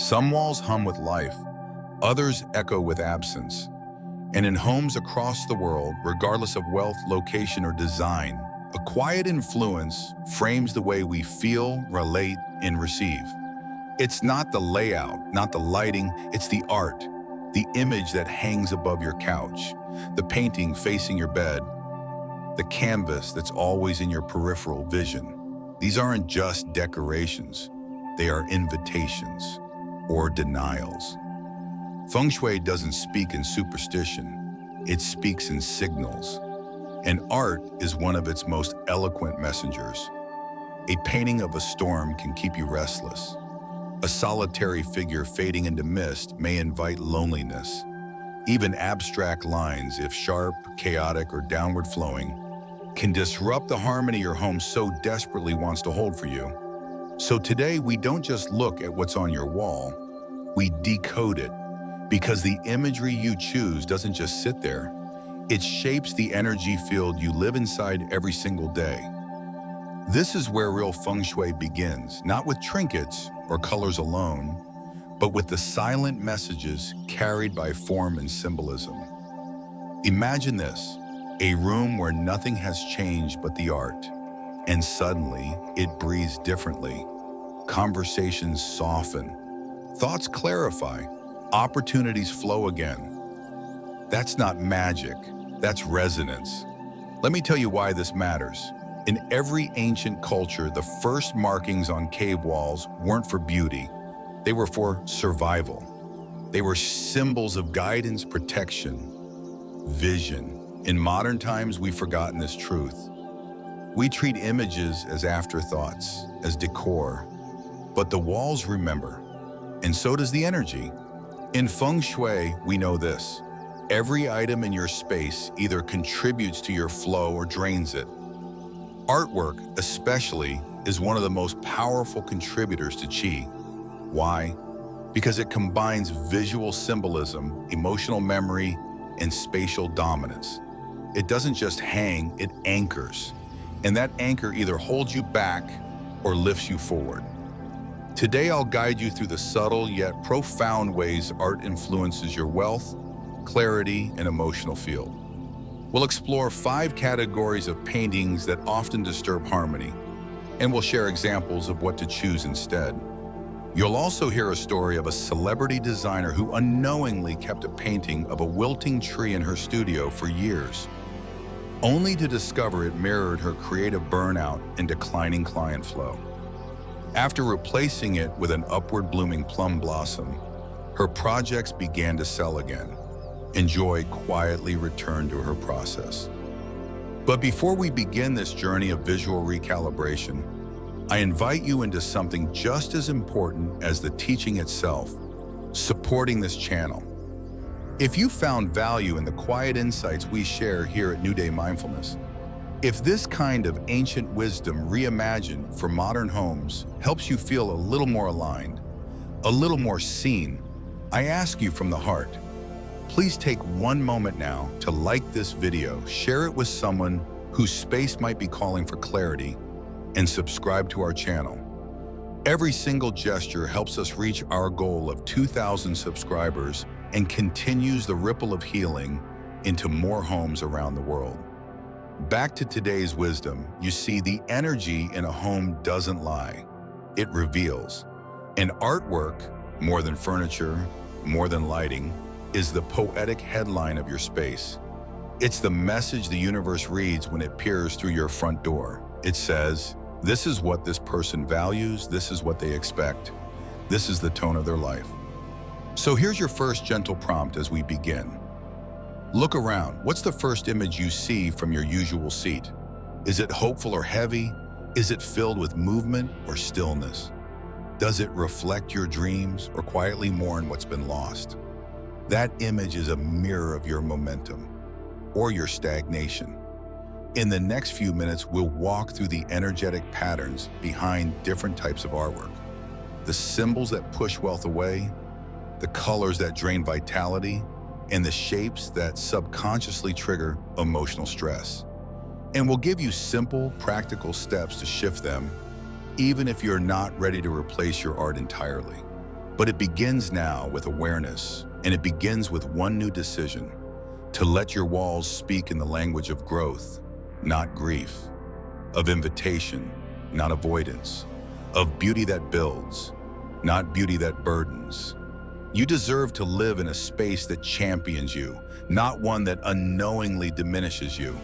Some walls hum with life, others echo with absence. And in homes across the world, regardless of wealth, location, or design, a quiet influence frames the way we feel, relate, and receive. It's not the layout, not the lighting, it's the art, the image that hangs above your couch, the painting facing your bed, the canvas that's always in your peripheral vision. These aren't just decorations, they are invitations or denials. Feng Shui doesn't speak in superstition, it speaks in signals. And art is one of its most eloquent messengers. A painting of a storm can keep you restless. A solitary figure fading into mist may invite loneliness. Even abstract lines, if sharp, chaotic, or downward flowing, can disrupt the harmony your home so desperately wants to hold for you. So today, we don't just look at what's on your wall, we decode it. Because the imagery you choose doesn't just sit there, it shapes the energy field you live inside every single day. This is where real feng shui begins, not with trinkets or colors alone, but with the silent messages carried by form and symbolism. Imagine this, a room where nothing has changed but the art, and suddenly it breathes differently. Conversations soften, thoughts clarify, opportunities flow again. That's not magic, that's resonance. Let me tell you why this matters. In every ancient culture, the first markings on cave walls weren't for beauty. They were for survival. They were symbols of guidance, protection, vision. In modern times, we've forgotten this truth. We treat images as afterthoughts, as decor, but the walls remember, and so does the energy. In feng shui, we know this. Every item in your space either contributes to your flow or drains it. Artwork, especially, is one of the most powerful contributors to qi. Why? Because it combines visual symbolism, emotional memory, and spatial dominance. It doesn't just hang, it anchors. And that anchor either holds you back or lifts you forward. Today, I'll guide you through the subtle yet profound ways art influences your wealth, clarity, and emotional field. We'll explore 5 categories of paintings that often disturb harmony, and we'll share examples of what to choose instead. You'll also hear a story of a celebrity designer who unknowingly kept a painting of a wilting tree in her studio for years, only to discover it mirrored her creative burnout and declining client flow. After replacing it with an upward blooming plum blossom, her projects began to sell again, and joy quietly returned to her process. But before we begin this journey of visual recalibration, I invite you into something just as important as the teaching itself, supporting this channel. If you found value in the quiet insights we share here at New Day Mindfulness, if this kind of ancient wisdom reimagined for modern homes helps you feel a little more aligned, a little more seen, I ask you from the heart, please take one moment now to like this video, share it with someone whose space might be calling for clarity, and subscribe to our channel. Every single gesture helps us reach our goal of 2,000 subscribers and continues the ripple of healing into more homes around the world. Back to today's wisdom, you see, the energy in a home doesn't lie, it reveals. And artwork, more than furniture, more than lighting, is the poetic headline of your space. It's the message the universe reads when it peers through your front door. It says, this is what this person values, this is what they expect, this is the tone of their life. So here's your first gentle prompt as we begin. Look around. What's the first image you see from your usual seat? Is it hopeful or heavy? Is it filled with movement or stillness? Does it reflect your dreams or quietly mourn what's been lost? That image is a mirror of your momentum or your stagnation. In the next few minutes, we'll walk through the energetic patterns behind different types of artwork. The symbols that push wealth away, the colors that drain vitality, and the shapes that subconsciously trigger emotional stress. And we'll give you simple, practical steps to shift them, even if you're not ready to replace your art entirely. But it begins now with awareness, and it begins with one new decision: to let your walls speak in the language of growth, not grief, of invitation, not avoidance, of beauty that builds, not beauty that burdens. You deserve to live in a space that champions you, not one that unknowingly diminishes you.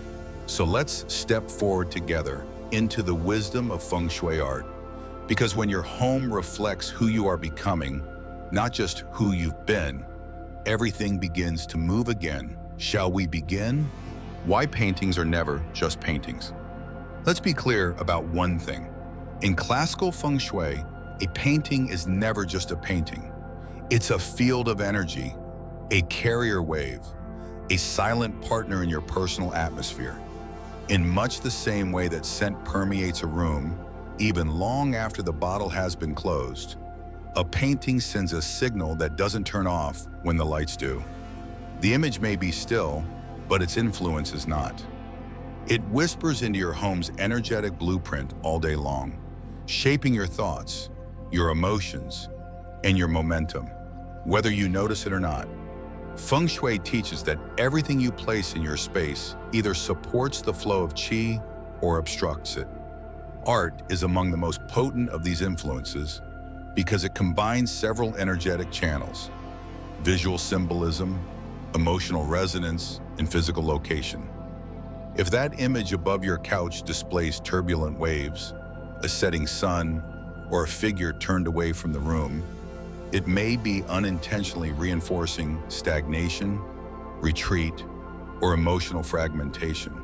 So let's step forward together into the wisdom of feng shui art. Because when your home reflects who you are becoming, not just who you've been, everything begins to move again. Shall we begin? Why paintings are never just paintings. Let's be clear about one thing. In classical feng shui, a painting is never just a painting. It's a field of energy, a carrier wave, a silent partner in your personal atmosphere. In much the same way that scent permeates a room, even long after the bottle has been closed, a painting sends a signal that doesn't turn off when the lights do. The image may be still, but its influence is not. It whispers into your home's energetic blueprint all day long, shaping your thoughts, your emotions, and your momentum, whether you notice it or not. Feng Shui teaches that everything you place in your space either supports the flow of qi or obstructs it. Art is among the most potent of these influences because it combines several energetic channels: visual symbolism, emotional resonance, and physical location. If that image above your couch displays turbulent waves, a setting sun, or a figure turned away from the room, it may be unintentionally reinforcing stagnation, retreat, or emotional fragmentation.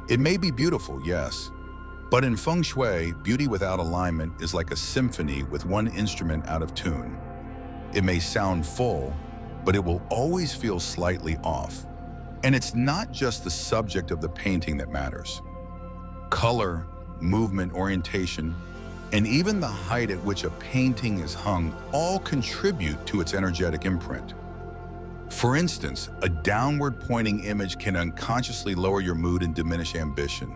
It may be beautiful, yes, but in feng shui, beauty without alignment is like a symphony with one instrument out of tune. It may sound full, but it will always feel slightly off. And it's not just the subject of the painting that matters. Color, movement, orientation, and even the height at which a painting is hung all contribute to its energetic imprint. For instance, a downward-pointing image can unconsciously lower your mood and diminish ambition.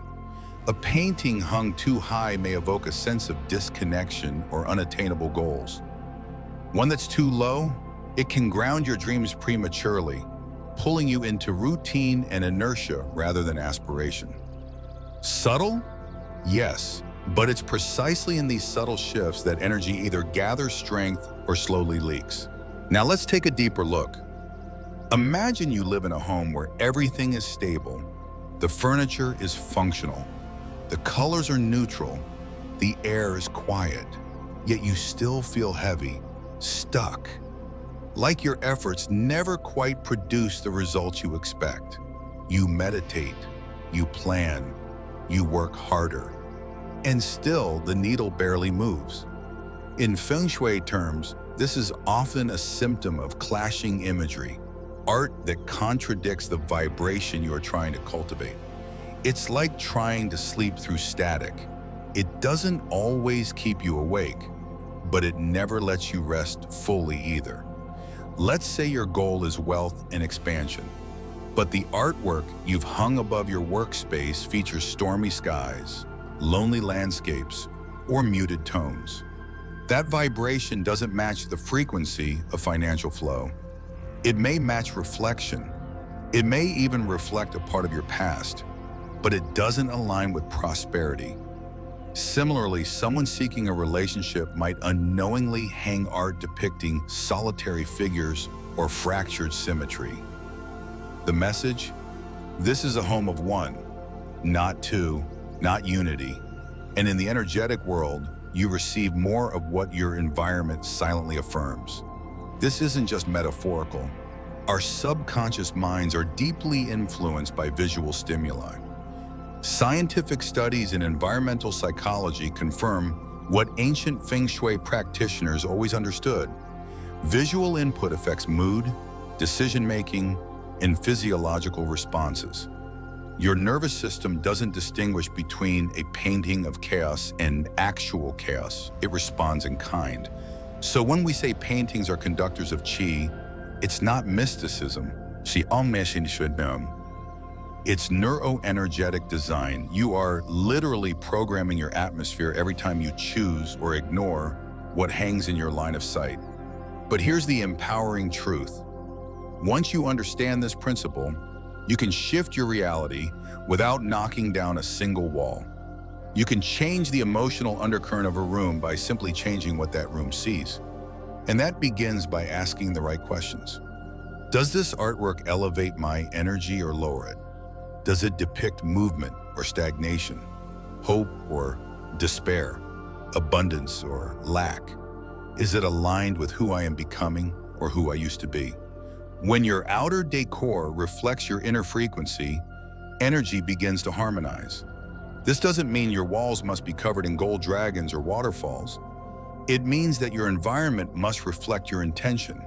A painting hung too high may evoke a sense of disconnection or unattainable goals. One that's too low, it can ground your dreams prematurely, pulling you into routine and inertia rather than aspiration. Subtle? Yes, but it's precisely in these subtle shifts that energy either gathers strength or slowly leaks. Now let's take a deeper look. Imagine you live in a home where everything is stable, the furniture is functional, the colors are neutral, the air is quiet, yet you still feel heavy, stuck. Like your efforts never quite produce the results you expect. You meditate, you plan, you work harder, and still the needle barely moves. In feng shui terms, this is often a symptom of clashing imagery, art that contradicts the vibration you are trying to cultivate. It's like trying to sleep through static. It doesn't always keep you awake, but it never lets you rest fully either. Let's say your goal is wealth and expansion, but the artwork you've hung above your workspace features stormy skies, lonely landscapes, or muted tones. That vibration doesn't match the frequency of financial flow. It may match reflection. It may even reflect a part of your past, but it doesn't align with prosperity. Similarly, someone seeking a relationship might unknowingly hang art depicting solitary figures or fractured symmetry. The message? This is a home of one, not two, not unity. And in the energetic world, you receive more of what your environment silently affirms. This isn't just metaphorical. Our subconscious minds are deeply influenced by visual stimuli. Scientific studies in environmental psychology confirm what ancient feng shui practitioners always understood. Visual input affects mood, decision-making, and physiological responses. Your nervous system doesn't distinguish between a painting of chaos and actual chaos. It responds in kind. So when we say paintings are conductors of qi, it's not mysticism. It's neuroenergetic design. You are literally programming your atmosphere every time you choose or ignore what hangs in your line of sight. But here's the empowering truth. Once you understand this principle, you can shift your reality without knocking down a single wall. You can change the emotional undercurrent of a room by simply changing what that room sees. And that begins by asking the right questions. Does this artwork elevate my energy or lower it? Does it depict movement or stagnation, hope or despair, abundance or lack? Is it aligned with who I am becoming or who I used to be? When your outer decor reflects your inner frequency, energy begins to harmonize. This doesn't mean your walls must be covered in gold dragons or waterfalls. It means that your environment must reflect your intention.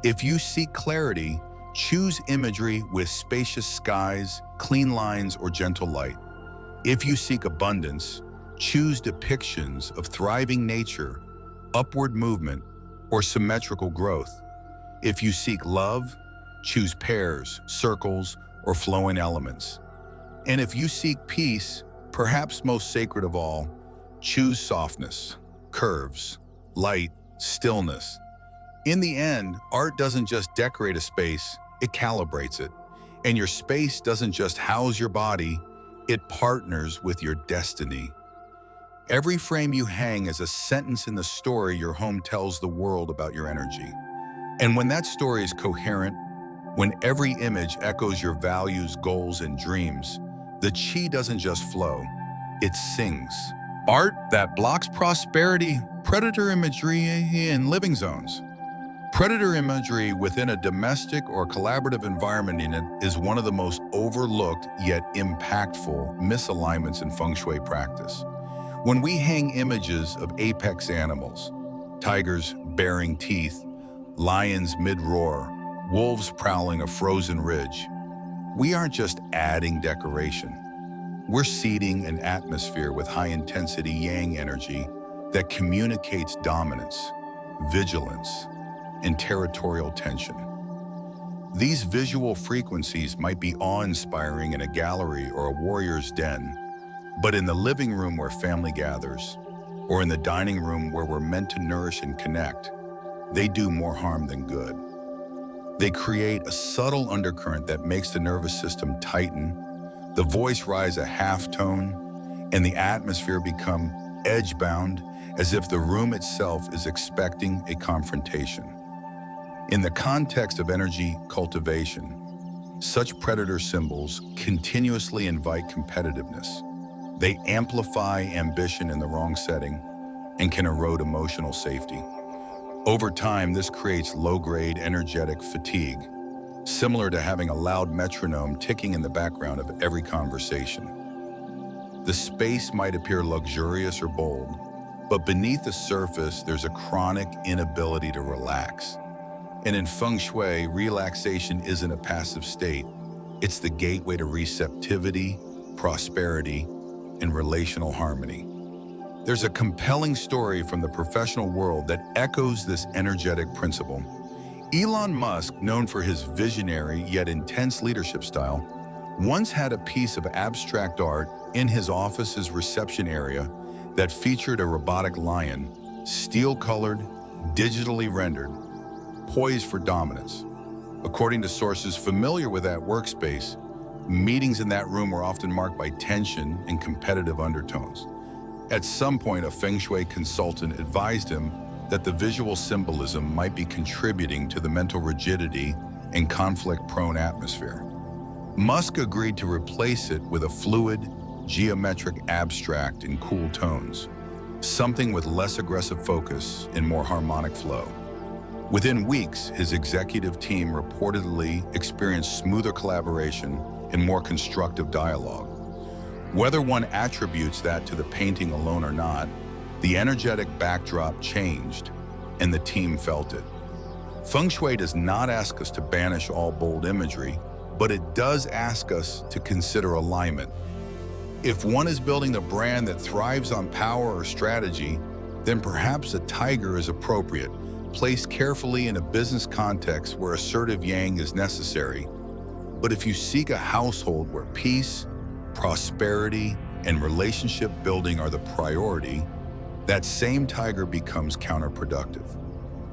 If you seek clarity, choose imagery with spacious skies, clean lines, or gentle light. If you seek abundance, choose depictions of thriving nature, upward movement, or symmetrical growth. If you seek love, choose pairs, circles, or flowing elements. And if you seek peace, perhaps most sacred of all, choose softness, curves, light, stillness. In the end, art doesn't just decorate a space, it calibrates it. And your space doesn't just house your body, it partners with your destiny. Every frame you hang is a sentence in the story your home tells the world about your energy. And when that story is coherent, when every image echoes your values, goals, and dreams, the chi doesn't just flow, it sings. Art that blocks prosperity, predator imagery in living zones. Predator imagery within a domestic or collaborative environment is one of the most overlooked yet impactful misalignments in feng shui practice. When we hang images of apex animals, tigers baring teeth, lions mid-roar, wolves prowling a frozen ridge, we aren't just adding decoration. We're seeding an atmosphere with high-intensity yang energy that communicates dominance, vigilance, and territorial tension. These visual frequencies might be awe-inspiring in a gallery or a warrior's den, but in the living room where family gathers, or in the dining room where we're meant to nourish and connect, they do more harm than good. They create a subtle undercurrent that makes the nervous system tighten, the voice rise a half tone, and the atmosphere become edge-bound, as if the room itself is expecting a confrontation. In the context of energy cultivation, such predator symbols continuously invite competitiveness. They amplify ambition in the wrong setting and can erode emotional safety. Over time, this creates low-grade energetic fatigue, similar to having a loud metronome ticking in the background of every conversation. The space might appear luxurious or bold, but beneath the surface, there's a chronic inability to relax. And in feng shui, relaxation isn't a passive state. It's the gateway to receptivity, prosperity, and relational harmony. There's a compelling story from the professional world that echoes this energetic principle. Elon Musk, known for his visionary yet intense leadership style, once had a piece of abstract art in his office's reception area that featured a robotic lion, steel-colored, digitally rendered, poised for dominance. According to sources familiar with that workspace, meetings in that room were often marked by tension and competitive undertones. At some point, a feng shui consultant advised him that the visual symbolism might be contributing to the mental rigidity and conflict-prone atmosphere. Musk agreed to replace it with a fluid, geometric abstract in cool tones, something with less aggressive focus and more harmonic flow. Within weeks, his executive team reportedly experienced smoother collaboration and more constructive dialogue. Whether one attributes that to the painting alone or not, the energetic backdrop changed, and the team felt it. Feng Shui does not ask us to banish all bold imagery, but it does ask us to consider alignment. If one is building a brand that thrives on power or strategy, then perhaps a tiger is appropriate, placed carefully in a business context where assertive yang is necessary. But if you seek a household where peace, prosperity, and relationship building are the priority, that same tiger becomes counterproductive.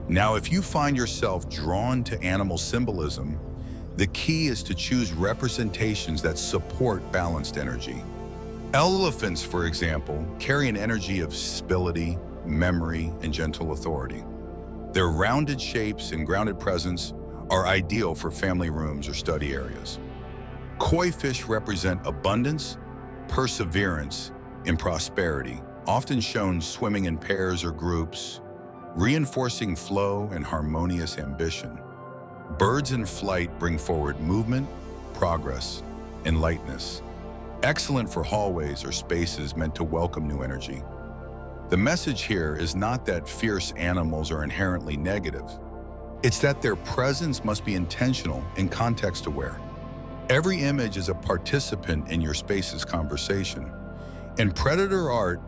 Now, if you find yourself drawn to animal symbolism, the key is to choose representations that support balanced energy. Elephants, for example, carry an energy of stability, memory, and gentle authority. Their rounded shapes and grounded presence are ideal for family rooms or study areas. Koi fish represent abundance, perseverance, and prosperity, often shown swimming in pairs or groups, reinforcing flow and harmonious ambition. Birds in flight bring forward movement, progress, and lightness, excellent for hallways or spaces meant to welcome new energy. The message here is not that fierce animals are inherently negative. It's that their presence must be intentional and context-aware. Every image is a participant in your space's conversation. And predator art,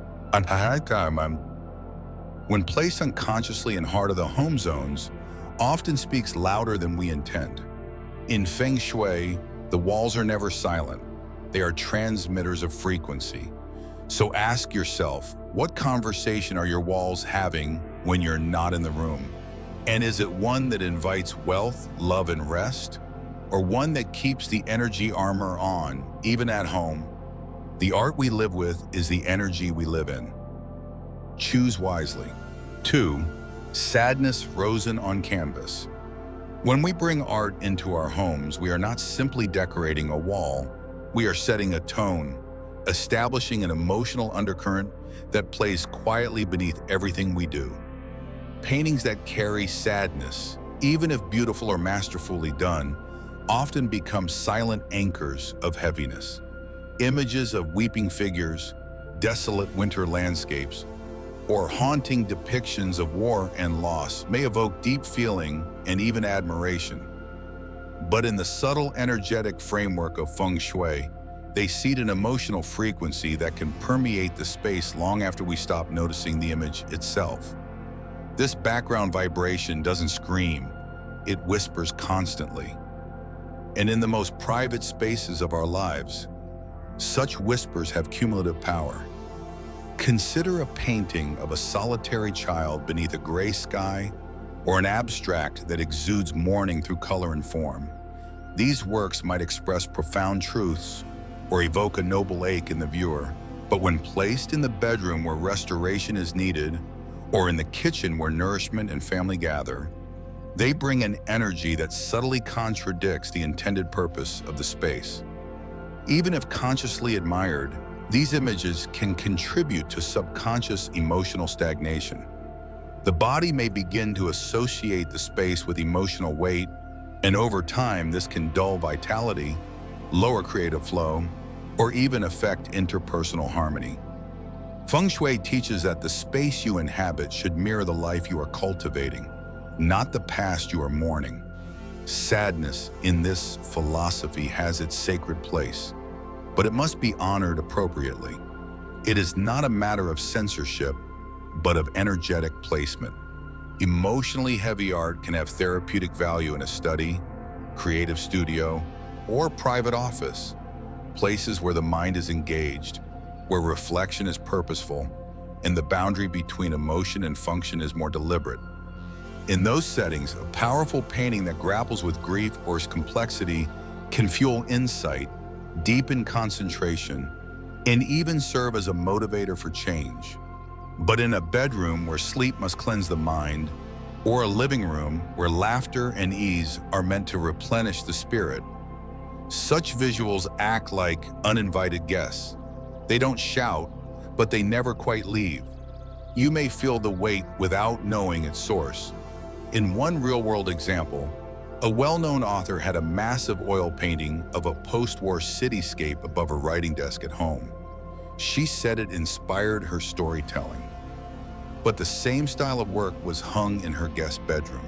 when placed unconsciously in heart of the home zones, often speaks louder than we intend. In Feng Shui, the walls are never silent. They are transmitters of frequency. So ask yourself, what conversation are your walls having when you're not in the room? And is it one that invites wealth, love, and rest? Or one that keeps the energy armor on, even at home? The art we live with is the energy we live in. Choose wisely. 2. Sadness frozen on canvas. When we bring art into our homes, we are not simply decorating a wall. We are setting a tone, establishing an emotional undercurrent that plays quietly beneath everything we do. Paintings that carry sadness, even if beautiful or masterfully done, often become silent anchors of heaviness. Images of weeping figures, desolate winter landscapes, or haunting depictions of war and loss may evoke deep feeling and even admiration. But in the subtle energetic framework of Feng Shui, they seed an emotional frequency that can permeate the space long after we stop noticing the image itself. This background vibration doesn't scream, it whispers constantly. And in the most private spaces of our lives, such whispers have cumulative power. Consider a painting of a solitary child beneath a gray sky, or an abstract that exudes mourning through color and form. These works might express profound truths or evoke a noble ache in the viewer, but when placed in the bedroom where restoration is needed, or in the kitchen where nourishment and family gather, they bring an energy that subtly contradicts the intended purpose of the space. Even if consciously admired, these images can contribute to subconscious emotional stagnation. The body may begin to associate the space with emotional weight, and over time this can dull vitality, lower creative flow, or even affect interpersonal harmony. Feng Shui teaches that the space you inhabit should mirror the life you are cultivating, not the past you are mourning. Sadness in this philosophy has its sacred place, but it must be honored appropriately. It is not a matter of censorship, but of energetic placement. Emotionally heavy art can have therapeutic value in a study, creative studio, or private office, places where the mind is engaged, where reflection is purposeful, and the boundary between emotion and function is more deliberate. In those settings, a powerful painting that grapples with grief or complexity can fuel insight, deepen concentration, and even serve as a motivator for change. But in a bedroom where sleep must cleanse the mind, or a living room where laughter and ease are meant to replenish the spirit, such visuals act like uninvited guests. They don't shout, but they never quite leave. You may feel the weight without knowing its source. In one real-world example, a well-known author had a massive oil painting of a post-war cityscape above her writing desk at home. She said it inspired her storytelling. But the same style of work was hung in her guest bedroom.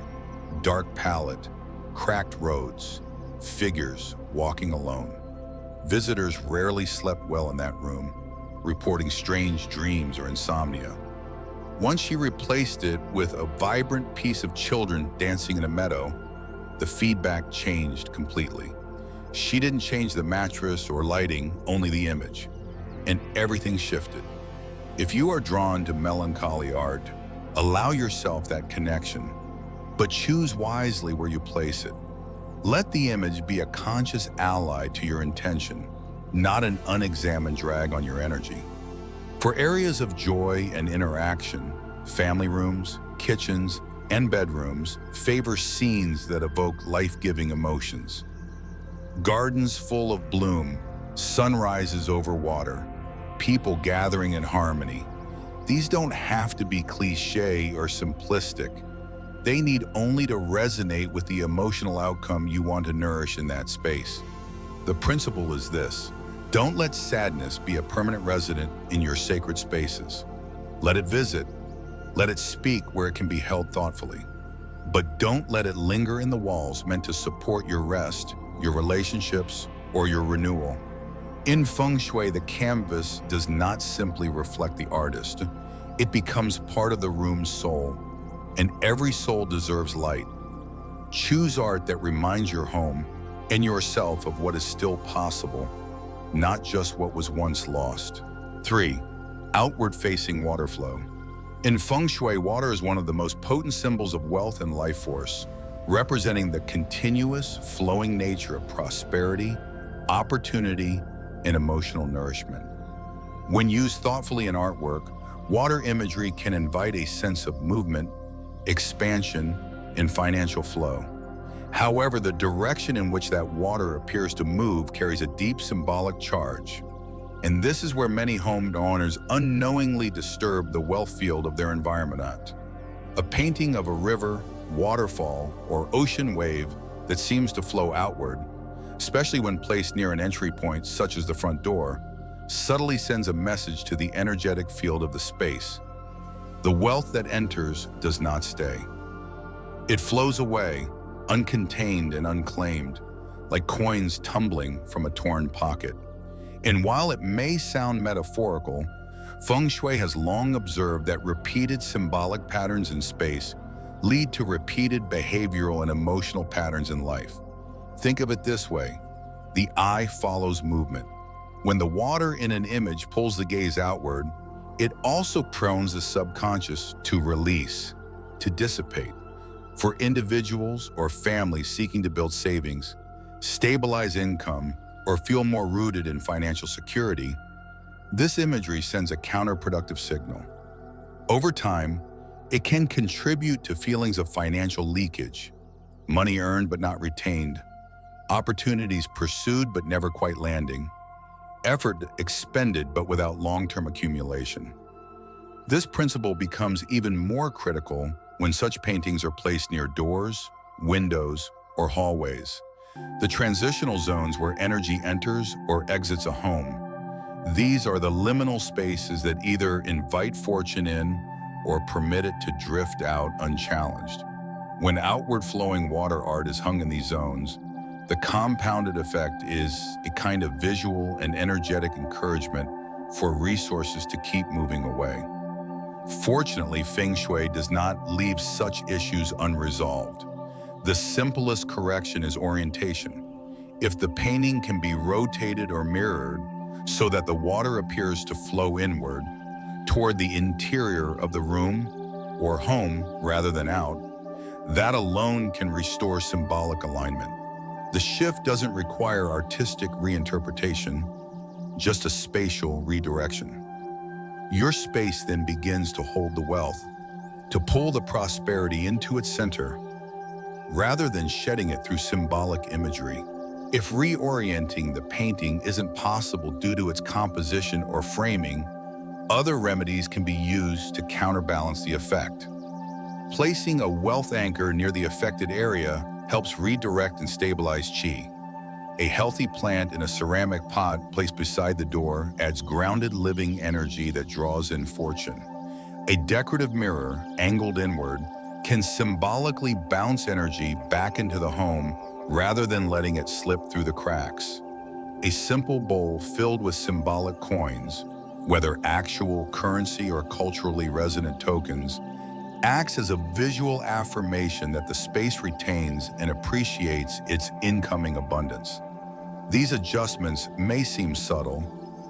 Dark palette, cracked roads, figures walking alone. Visitors rarely slept well in that room, reporting strange dreams or insomnia. Once she replaced it with a vibrant piece of children dancing in a meadow, the feedback changed completely. She didn't change the mattress or lighting, only the image, and everything shifted. If you are drawn to melancholy art, allow yourself that connection. but choose wisely where you place it. Let the image be a conscious ally to your intention, not an unexamined drag on your energy. For areas of joy and interaction, family rooms, kitchens, and bedrooms favor scenes that evoke life-giving emotions. Gardens full of bloom, sunrises over water, people gathering in harmony. These don't have to be cliché or simplistic. They need only to resonate with the emotional outcome you want to nourish in that space. The principle is this: don't let sadness be a permanent resident in your sacred spaces. Let it visit, let it speak where it can be held thoughtfully. But don't let it linger in the walls meant to support your rest, your relationships, or your renewal. In Feng Shui, the canvas does not simply reflect the artist. It becomes part of the room's soul, and every soul deserves light. Choose art that reminds your home and yourself of what is still possible, not just what was once lost. 3. Outward-facing water flow. In Feng Shui, water is one of the most potent symbols of wealth and life force, representing the continuous, flowing nature of prosperity, opportunity, and emotional nourishment. When used thoughtfully in artwork, water imagery can invite a sense of movement, expansion, and financial flow. However, the direction in which that water appears to move carries a deep symbolic charge. And this is where many homeowners unknowingly disturb the wealth field of their environment. A painting of a river, waterfall, or ocean wave that seems to flow outward, especially when placed near an entry point such as the front door, subtly sends a message to the energetic field of the space. The wealth that enters does not stay. It flows away, uncontained and unclaimed, like coins tumbling from a torn pocket. And while it may sound metaphorical, Feng Shui has long observed that repeated symbolic patterns in space lead to repeated behavioral and emotional patterns in life. Think of it this way: the eye follows movement. When the water in an image pulls the gaze outward, it also prones the subconscious to release, to dissipate. For individuals or families seeking to build savings, stabilize income, or feel more rooted in financial security, this imagery sends a counterproductive signal. Over time, it can contribute to feelings of financial leakage, money earned but not retained, opportunities pursued but never quite landing, effort expended but without long-term accumulation. This principle becomes even more critical when such paintings are placed near doors, windows, or hallways, the transitional zones where energy enters or exits a home. These are the liminal spaces that either invite fortune in or permit it to drift out unchallenged. When outward-flowing water art is hung in these zones, the compounded effect is a kind of visual and energetic encouragement for resources to keep moving away. Fortunately, Feng Shui does not leave such issues unresolved. The simplest correction is orientation. If the painting can be rotated or mirrored so that the water appears to flow inward, toward the interior of the room or home rather than out, that alone can restore symbolic alignment. The shift doesn't require artistic reinterpretation, just a spatial redirection. Your space then begins to hold the wealth, to pull the prosperity into its center, rather than shedding it through symbolic imagery. If reorienting the painting isn't possible due to its composition or framing, other remedies can be used to counterbalance the effect. Placing a wealth anchor near the affected area helps redirect and stabilize qi. A healthy plant in a ceramic pot placed beside the door adds grounded living energy that draws in fortune. A decorative mirror, angled inward, can symbolically bounce energy back into the home rather than letting it slip through the cracks. A simple bowl filled with symbolic coins, whether actual currency or culturally resonant tokens, acts as a visual affirmation that the space retains and appreciates its incoming abundance. These adjustments may seem subtle,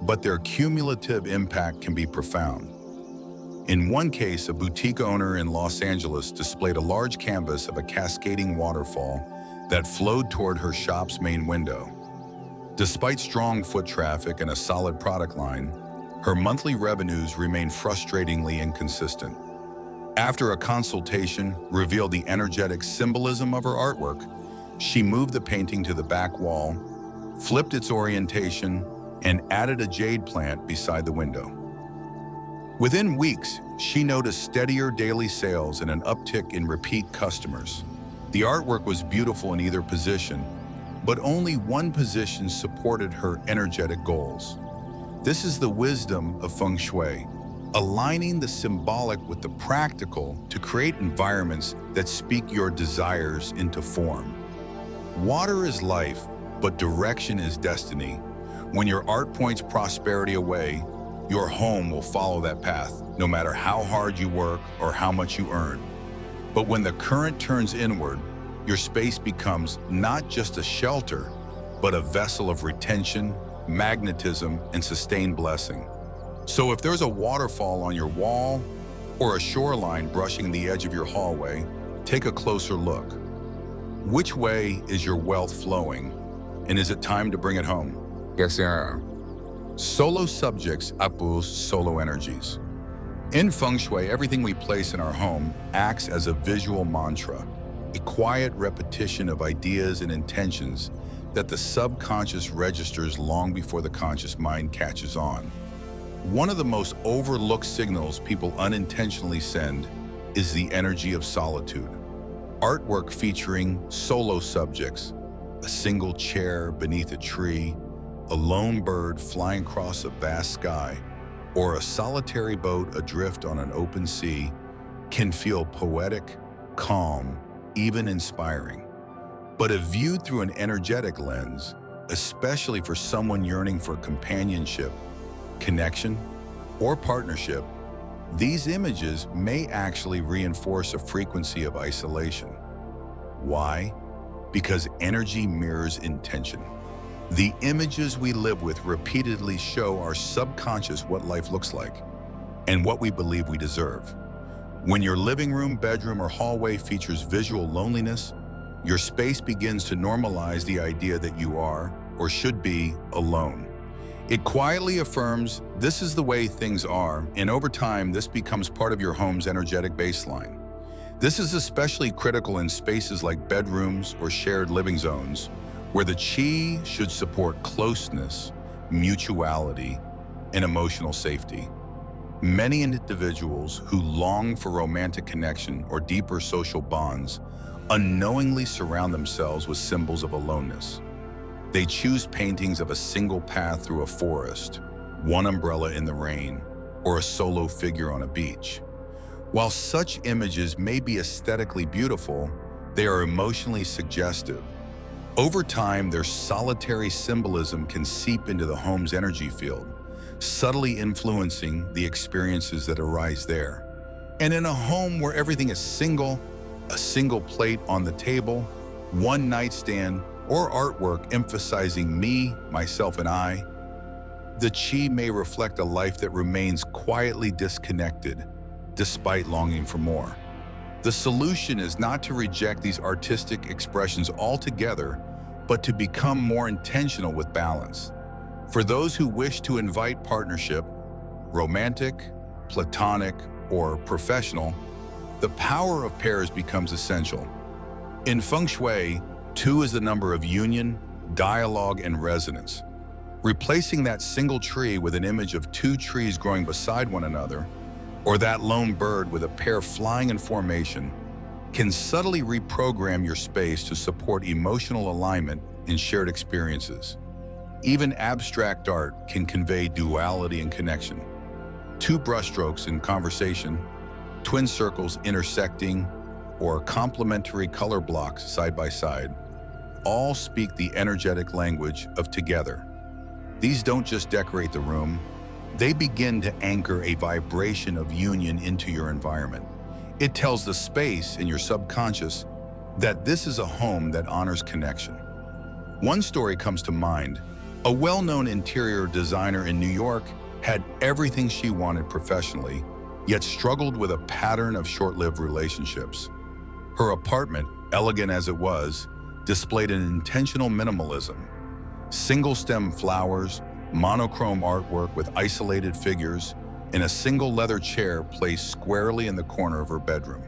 but their cumulative impact can be profound. In one case, a boutique owner in Los Angeles displayed a large canvas of a cascading waterfall that flowed toward her shop's main window. Despite strong foot traffic and a solid product line, her monthly revenues remained frustratingly inconsistent. After a consultation revealed the energetic symbolism of her artwork, she moved the painting to the back wall, flipped its orientation, and added a jade plant beside the window. Within weeks, she noticed steadier daily sales and an uptick in repeat customers. The artwork was beautiful in either position, but only one position supported her energetic goals. This is the wisdom of feng shui, aligning the symbolic with the practical to create environments that speak your desires into form. Water is life, but direction is destiny. When your art points prosperity away, your home will follow that path, no matter how hard you work or how much you earn. But when the current turns inward, your space becomes not just a shelter, but a vessel of retention, magnetism, and sustained blessing. So if there's a waterfall on your wall or a shoreline brushing the edge of your hallway, take a closer look. Which way is your wealth flowing? And is it time to bring it home? Yes, sir. Solo subjects oppose solo energies. In feng shui, everything we place in our home acts as a visual mantra, a quiet repetition of ideas and intentions that the subconscious registers long before the conscious mind catches on. One of the most overlooked signals people unintentionally send is the energy of solitude. Artwork featuring solo subjects, a single chair beneath a tree, a lone bird flying across a vast sky, or a solitary boat adrift on an open sea, can feel poetic, calm, even inspiring. But if viewed through an energetic lens, especially for someone yearning for companionship, connection, or partnership, these images may actually reinforce a frequency of isolation. Why? Because energy mirrors intention. The images we live with repeatedly show our subconscious what life looks like and what we believe we deserve. When your living room, bedroom, or hallway features visual loneliness, your space begins to normalize the idea that you are, or should be, alone. It quietly affirms this is the way things are, and over time, this becomes part of your home's energetic baseline. This is especially critical in spaces like bedrooms or shared living zones, where the qi should support closeness, mutuality, and emotional safety. Many individuals who long for romantic connection or deeper social bonds unknowingly surround themselves with symbols of aloneness. They choose paintings of a single path through a forest, one umbrella in the rain, or a solo figure on a beach. While such images may be aesthetically beautiful, they are emotionally suggestive. Over time, their solitary symbolism can seep into the home's energy field, subtly influencing the experiences that arise there. And in a home where everything is single, a single plate on the table, one nightstand, or artwork emphasizing me, myself, and I, the qi may reflect a life that remains quietly disconnected, despite longing for more. The solution is not to reject these artistic expressions altogether, but to become more intentional with balance. For those who wish to invite partnership, romantic, platonic, or professional, the power of pairs becomes essential. In feng shui, 2 is the number of union, dialogue, and resonance. Replacing that single tree with an image of 2 trees growing beside one another, or that lone bird with a pair flying in formation, can subtly reprogram your space to support emotional alignment and shared experiences. Even abstract art can convey duality and connection. 2 brushstrokes in conversation, twin circles intersecting, or complementary color blocks side by side, all speak the energetic language of together. These don't just decorate the room, they begin to anchor a vibration of union into your environment. It tells the space in your subconscious that this is a home that honors connection. One story comes to mind. A well-known interior designer in New York had everything she wanted professionally, yet struggled with a pattern of short-lived relationships. Her apartment, elegant as it was, displayed an intentional minimalism. Single-stem flowers, monochrome artwork with isolated figures, and a single leather chair placed squarely in the corner of her bedroom.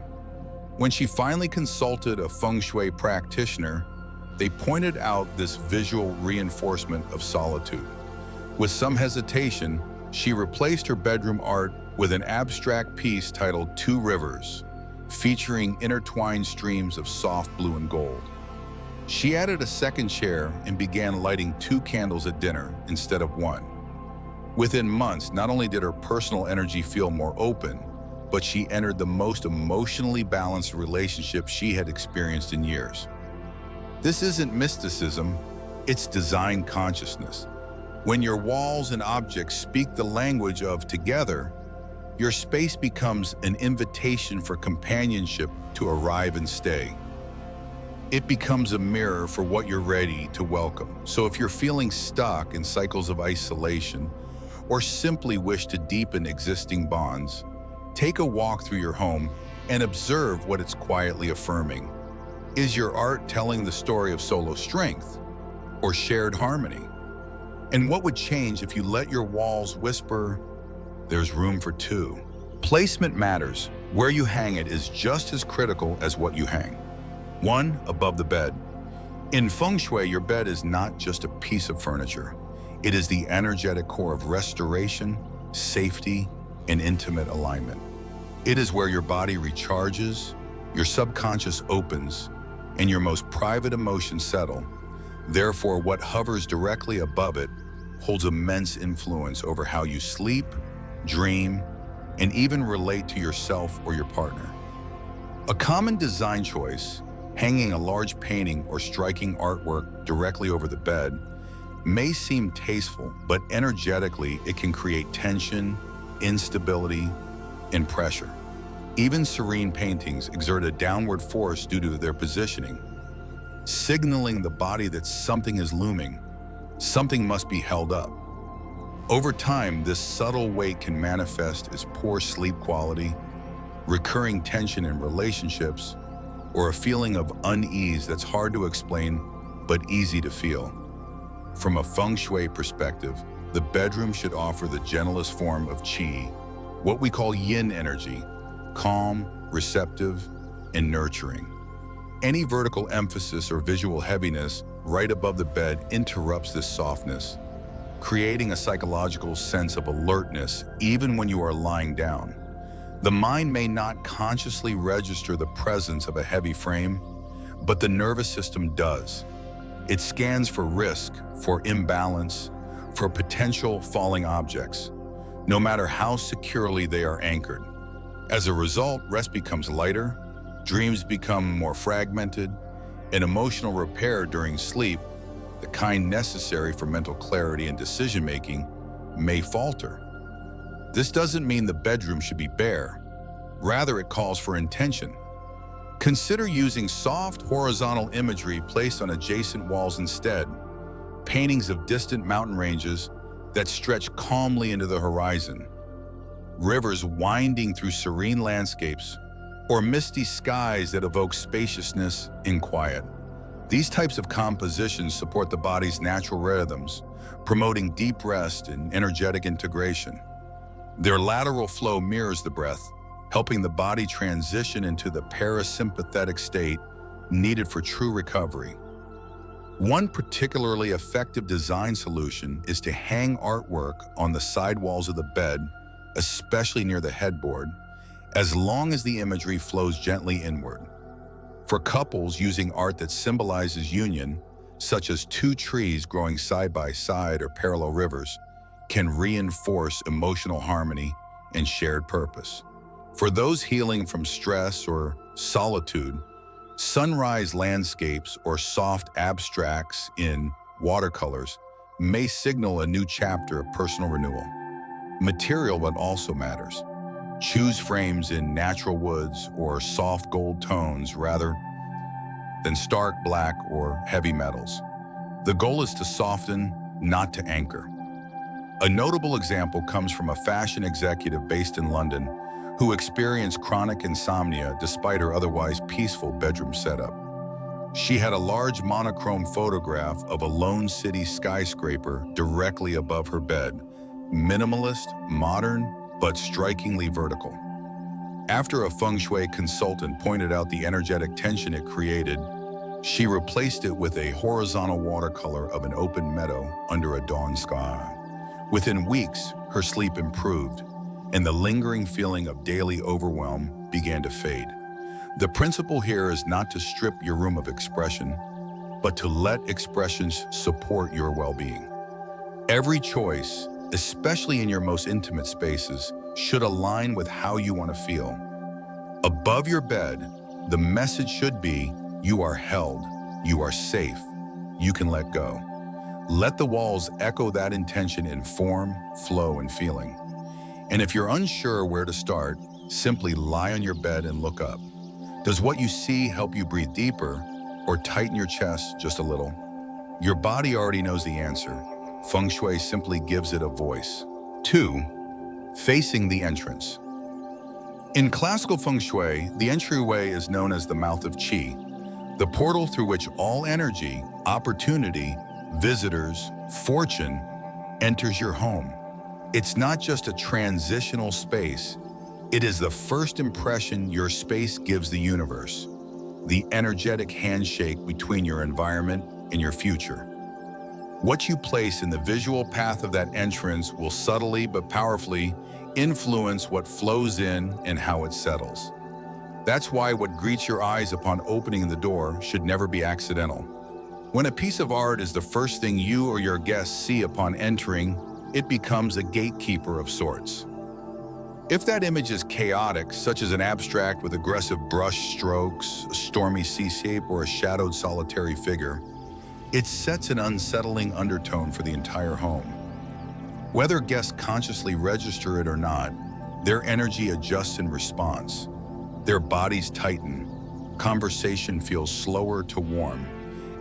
When she finally consulted a feng shui practitioner, they pointed out this visual reinforcement of solitude. With some hesitation, she replaced her bedroom art with an abstract piece titled Two Rivers, featuring intertwined streams of soft blue and gold. She added a second chair and began lighting 2 candles at dinner instead of 1. Within months, not only did her personal energy feel more open, but she entered the most emotionally balanced relationship she had experienced in years. This isn't mysticism, it's design consciousness. When your walls and objects speak the language of together, your space becomes an invitation for companionship to arrive and stay. It becomes a mirror for what you're ready to welcome. So if you're feeling stuck in cycles of isolation or simply wish to deepen existing bonds, take a walk through your home and observe what it's quietly affirming. Is your art telling the story of solo strength or shared harmony? And what would change if you let your walls whisper, "There's room for 2"? Placement matters. Where you hang it is just as critical as what you hang. 1, above the bed. In feng shui, your bed is not just a piece of furniture. It is the energetic core of restoration, safety, and intimate alignment. It is where your body recharges, your subconscious opens, and your most private emotions settle. Therefore, what hovers directly above it holds immense influence over how you sleep, dream, and even relate to yourself or your partner. A common design choice, hanging a large painting or striking artwork directly over the bed, may seem tasteful, but energetically it can create tension, instability, and pressure. Even serene paintings exert a downward force due to their positioning, signaling the body that something is looming, something must be held up. Over time, this subtle weight can manifest as poor sleep quality, recurring tension in relationships, or a feeling of unease that's hard to explain but easy to feel. From a feng shui perspective, the bedroom should offer the gentlest form of qi, what we call yin energy, calm, receptive, and nurturing. Any vertical emphasis or visual heaviness right above the bed interrupts this softness, creating a psychological sense of alertness even when you are lying down. The mind may not consciously register the presence of a heavy frame, but the nervous system does. It scans for risk, for imbalance, for potential falling objects, no matter how securely they are anchored. As a result, rest becomes lighter, dreams become more fragmented, and emotional repair during sleep, the kind necessary for mental clarity and decision-making, may falter. This doesn't mean the bedroom should be bare. Rather, it calls for intention. Consider using soft, horizontal imagery placed on adjacent walls instead, paintings of distant mountain ranges that stretch calmly into the horizon, rivers winding through serene landscapes, or misty skies that evoke spaciousness and quiet. These types of compositions support the body's natural rhythms, promoting deep rest and energetic integration. Their lateral flow mirrors the breath, helping the body transition into the parasympathetic state needed for true recovery. One particularly effective design solution is to hang artwork on the side walls of the bed, especially near the headboard, as long as the imagery flows gently inward. For couples, using art that symbolizes union, such as 2 trees growing side by side or parallel rivers, can reinforce emotional harmony and shared purpose. For those healing from stress or solitude, sunrise landscapes or soft abstracts in watercolors may signal a new chapter of personal renewal. Material but also matters. Choose frames in natural woods or soft gold tones rather than stark black or heavy metals. The goal is to soften, not to anchor. A notable example comes from a fashion executive based in London who experienced chronic insomnia despite her otherwise peaceful bedroom setup. She had a large monochrome photograph of a lone city skyscraper directly above her bed, minimalist, modern, but strikingly vertical. After a feng shui consultant pointed out the energetic tension it created, she replaced it with a horizontal watercolor of an open meadow under a dawn sky. Within weeks, her sleep improved, and the lingering feeling of daily overwhelm began to fade. The principle here is not to strip your room of expression, but to let expressions support your well-being. Every choice, especially in your most intimate spaces, should align with how you want to feel. Above your bed, the message should be, you are held, you are safe, you can let go. Let the walls echo that intention in form, flow, and feeling. And if you're unsure where to start, simply lie on your bed and look up. Does what you see help you breathe deeper or tighten your chest just a little? Your body already knows the answer. Feng Shui simply gives it a voice. 2. Facing the entrance. In classical Feng Shui, the entryway is known as the mouth of Qi, the portal through which all energy, opportunity, visitors, fortune enters your home. It's not just a transitional space, it is the first impression your space gives the universe, the energetic handshake between your environment and your future. What you place in the visual path of that entrance will subtly but powerfully influence what flows in and how it settles. That's why what greets your eyes upon opening the door should never be accidental. When a piece of art is the first thing you or your guests see upon entering, it becomes a gatekeeper of sorts. If that image is chaotic, such as an abstract with aggressive brush strokes, a stormy seascape, or a shadowed solitary figure, it sets an unsettling undertone for the entire home. Whether guests consciously register it or not, their energy adjusts in response. Their bodies tighten, conversation feels slower to warm,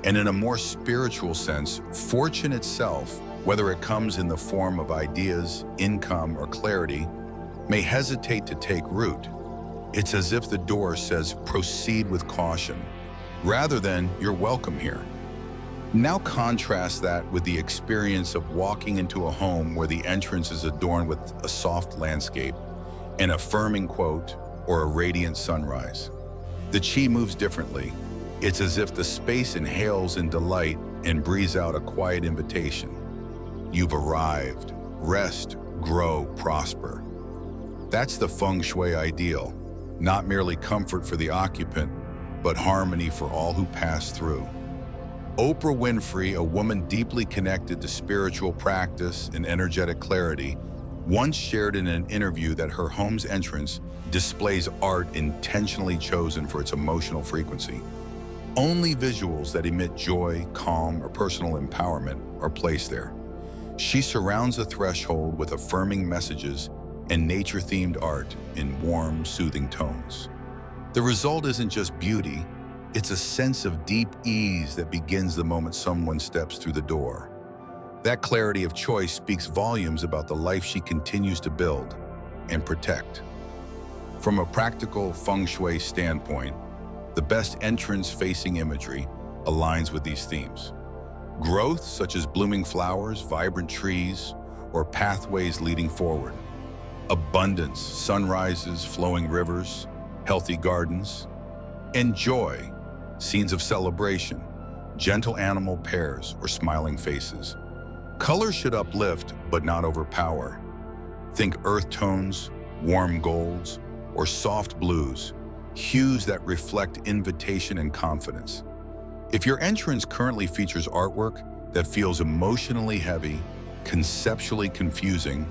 and in a more spiritual sense, fortune itself, whether it comes in the form of ideas, income, or clarity, may hesitate to take root. It's as if the door says, proceed with caution, rather than, you're welcome here. Now contrast that with the experience of walking into a home where the entrance is adorned with a soft landscape, an affirming quote, or a radiant sunrise. The Qi moves differently. It's as if the space inhales in delight and breathes out a quiet invitation. You've arrived. Rest, grow, prosper. That's the Feng Shui ideal, not merely comfort for the occupant, but harmony for all who pass through. Oprah Winfrey, a woman deeply connected to spiritual practice and energetic clarity, once shared in an interview that her home's entrance displays art intentionally chosen for its emotional frequency. Only visuals that emit joy, calm, or personal empowerment are placed there. She surrounds the threshold with affirming messages and nature-themed art in warm, soothing tones. The result isn't just beauty, it's a sense of deep ease that begins the moment someone steps through the door. That clarity of choice speaks volumes about the life she continues to build and protect. From a practical Feng Shui standpoint, the best entrance-facing imagery aligns with these themes. Growth, such as blooming flowers, vibrant trees, or pathways leading forward. Abundance, sunrises, flowing rivers, healthy gardens. And joy, scenes of celebration, gentle animal pairs, or smiling faces. Colors should uplift, but not overpower. Think earth tones, warm golds, or soft blues, hues that reflect invitation and confidence. If your entrance currently features artwork that feels emotionally heavy, conceptually confusing,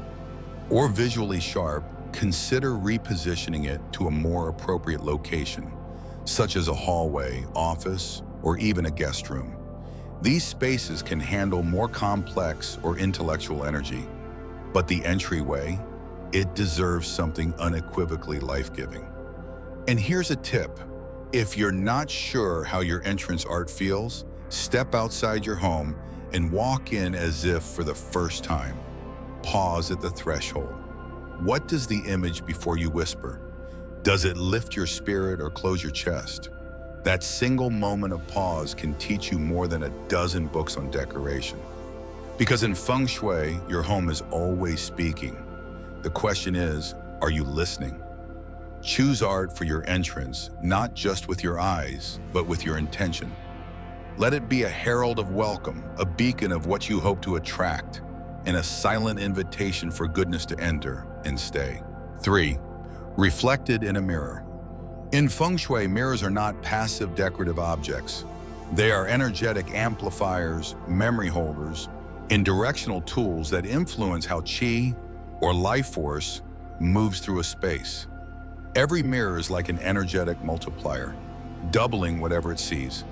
or visually sharp, consider repositioning it to a more appropriate location, such as a hallway, office, or even a guest room. These spaces can handle more complex or intellectual energy, but the entryway, it deserves something unequivocally life-giving. And here's a tip. If you're not sure how your entrance art feels, step outside your home and walk in as if for the first time. Pause at the threshold. What does the image before you whisper? Does it lift your spirit or close your chest? That single moment of pause can teach you more than a dozen books on decoration. Because in feng shui, your home is always speaking. The question is, are you listening? Choose art for your entrance, not just with your eyes, but with your intention. Let it be a herald of welcome, a beacon of what you hope to attract, and a silent invitation for goodness to enter and stay. 3. Reflected in a mirror. In feng shui, mirrors are not passive decorative objects. They are energetic amplifiers, memory holders, and directional tools that influence how qi, or life force, moves through a space. Every mirror is like an energetic multiplier, doubling whatever it sees.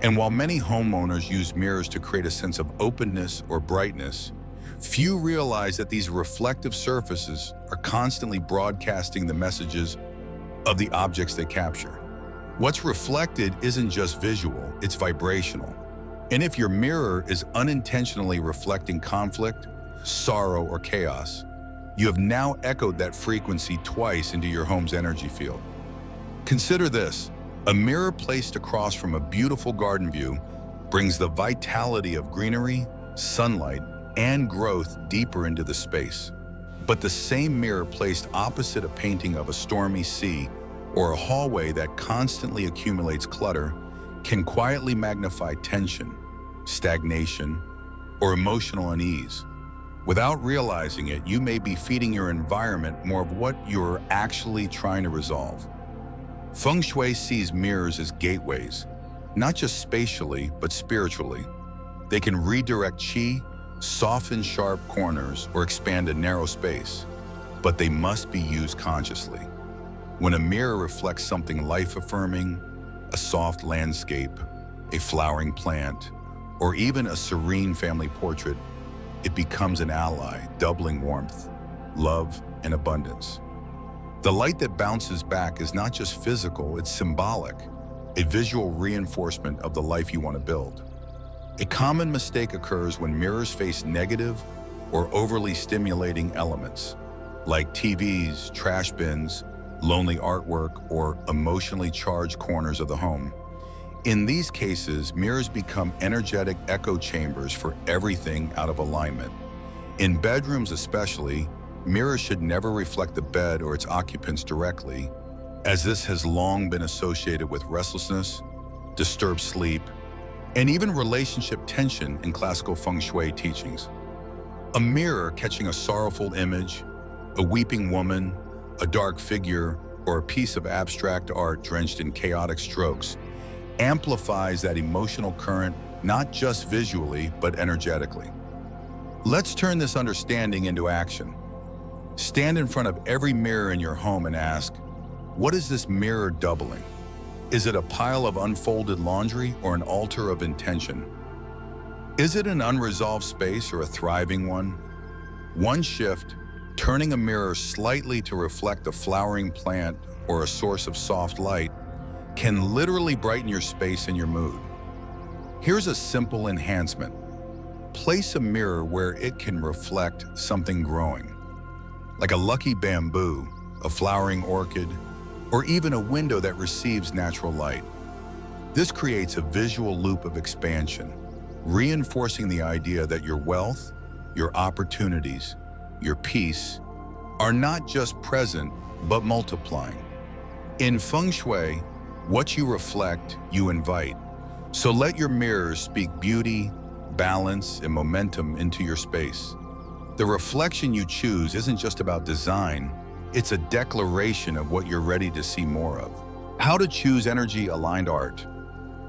And while many homeowners use mirrors to create a sense of openness or brightness, few realize that these reflective surfaces are constantly broadcasting the messages of the objects they capture. What's reflected isn't just visual, it's vibrational. And if your mirror is unintentionally reflecting conflict, sorrow, or chaos, you have now echoed that frequency twice into your home's energy field. Consider this: a mirror placed across from a beautiful garden view brings the vitality of greenery, sunlight, and growth deeper into the space. But the same mirror placed opposite a painting of a stormy sea or a hallway that constantly accumulates clutter can quietly magnify tension, stagnation, or emotional unease. Without realizing it, you may be feeding your environment more of what you're actually trying to resolve. Feng Shui sees mirrors as gateways, not just spatially, but spiritually. They can redirect qi, soften sharp corners, or expand a narrow space, but they must be used consciously. When a mirror reflects something life-affirming, a soft landscape, a flowering plant, or even a serene family portrait, it becomes an ally, doubling warmth, love, and abundance. The light that bounces back is not just physical, it's symbolic, a visual reinforcement of the life you want to build. A common mistake occurs when mirrors face negative or overly stimulating elements, like TVs, trash bins, lonely artwork, or emotionally charged corners of the home. In these cases, mirrors become energetic echo chambers for everything out of alignment. In bedrooms especially, mirrors should never reflect the bed or its occupants directly, as this has long been associated with restlessness, disturbed sleep, and even relationship tension in classical feng shui teachings. A mirror catching a sorrowful image, a weeping woman, a dark figure, or a piece of abstract art drenched in chaotic strokes amplifies that emotional current, not just visually, but energetically. Let's turn this understanding into action. Stand in front of every mirror in your home and ask, what is this mirror doubling? Is it a pile of unfolded laundry or an altar of intention? Is it an unresolved space or a thriving one? One shift, turning a mirror slightly to reflect a flowering plant or a source of soft light, can literally brighten your space and your mood. Here's a simple enhancement. Place a mirror where it can reflect something growing, like a lucky bamboo, a flowering orchid, or even a window that receives natural light. This creates a visual loop of expansion, reinforcing the idea that your wealth, your opportunities, your peace are not just present, but multiplying. In feng shui, what you reflect, you invite. So let your mirrors speak beauty, balance, and momentum into your space. The reflection you choose isn't just about design, it's a declaration of what you're ready to see more of. How to choose energy-aligned art.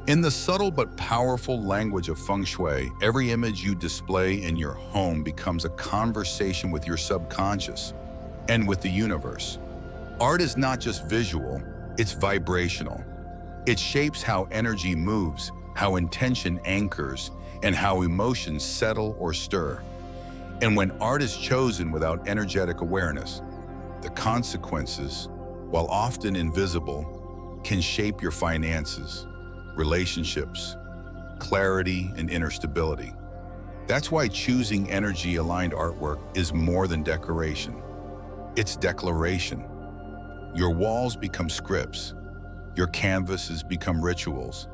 In the subtle but powerful language of feng shui, every image you display in your home becomes a conversation with your subconscious and with the universe. Art is not just visual, it's vibrational. It shapes how energy moves, how intention anchors, and how emotions settle or stir. And when art is chosen without energetic awareness, the consequences, while often invisible, can shape your finances, relationships, clarity, and inner stability. That's why choosing energy-aligned artwork is more than decoration. It's declaration. Your walls become scripts, your canvases become rituals,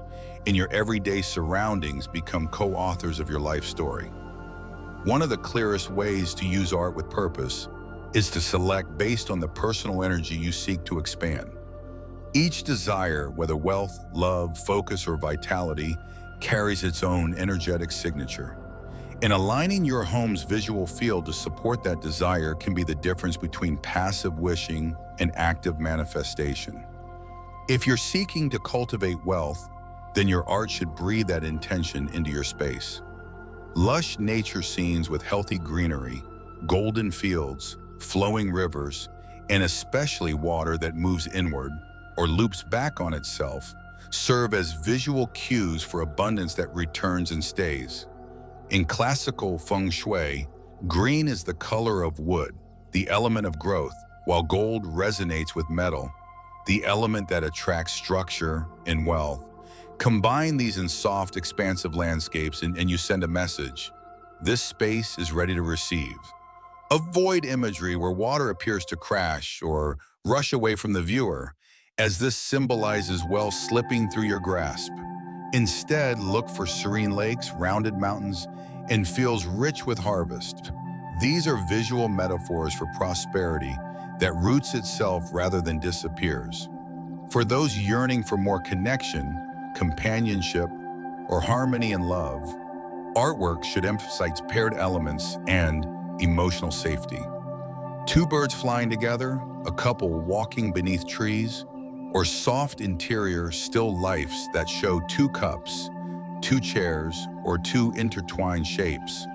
and your everyday surroundings become co-authors of your life story. One of the clearest ways to use art with purpose is to select based on the personal energy you seek to expand. Each desire, whether wealth, love, focus, or vitality, carries its own energetic signature. And aligning your home's visual field to support that desire can be the difference between passive wishing and active manifestation. If you're seeking to cultivate wealth, then your art should breathe that intention into your space. Lush nature scenes with healthy greenery, golden fields, flowing rivers, and especially water that moves inward or loops back on itself serve as visual cues for abundance that returns and stays. In classical feng shui, green is the color of wood, the element of growth, while gold resonates with metal, the element that attracts structure and wealth. Combine these in soft, expansive landscapes and you send a message. This space is ready to receive. Avoid imagery where water appears to crash or rush away from the viewer, as this symbolizes wealth slipping through your grasp. Instead, look for serene lakes, rounded mountains, and fields rich with harvest. These are visual metaphors for prosperity that roots itself rather than disappears. For those yearning for more connection, companionship, or harmony in love, artwork should emphasize paired elements and emotional safety. Two birds flying together, a couple walking beneath trees, or soft interior still lifes that show two cups, two chairs, or two intertwined shapes.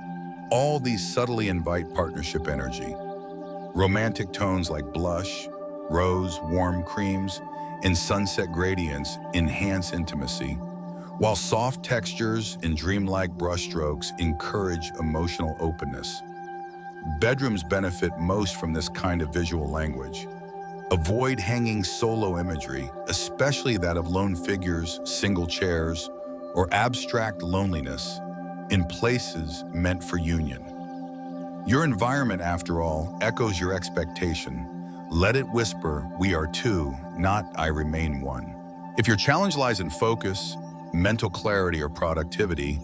All these subtly invite partnership energy. Romantic tones like blush, rose, warm creams, and sunset gradients enhance intimacy, while soft textures and dreamlike brushstrokes encourage emotional openness. Bedrooms benefit most from this kind of visual language. Avoid hanging solo imagery, especially that of lone figures, single chairs, or abstract loneliness, in places meant for union. Your environment, after all, echoes your expectation. Let it whisper, "We are two, not I remain one." If your challenge lies in focus, mental clarity, or productivity,